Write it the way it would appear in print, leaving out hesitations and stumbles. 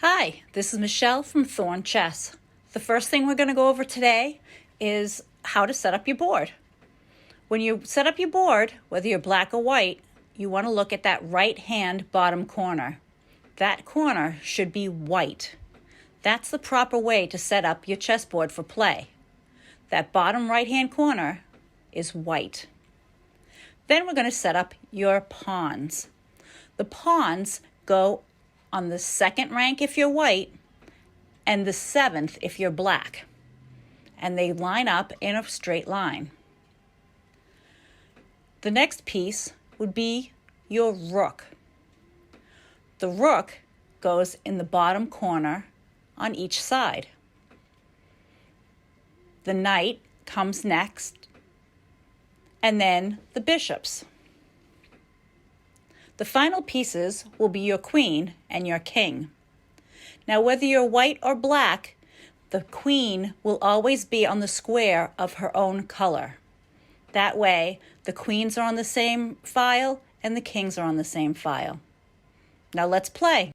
Hi, this is Michelle from Thorne Chess. The first thing we're going to go over today is how to set up your board. When you set up your board, whether you're black or white, you want to look at that right-hand bottom corner. That corner should be white. That's the proper way to set up your chessboard for play. That bottom right-hand corner is white. Then we're going to set up your pawns. The pawns go on the second rank if you're white, and the 7th if you're black. And they line up in a straight line. The next piece would be your rook. The rook goes in the bottom corner on each side. The knight comes next, and then the bishops. The final pieces will be your queen and your king. Now, whether you're white or black, the queen will always be on the square of her own color. That way, the queens are on the same file and the kings are on the same file. Now let's play.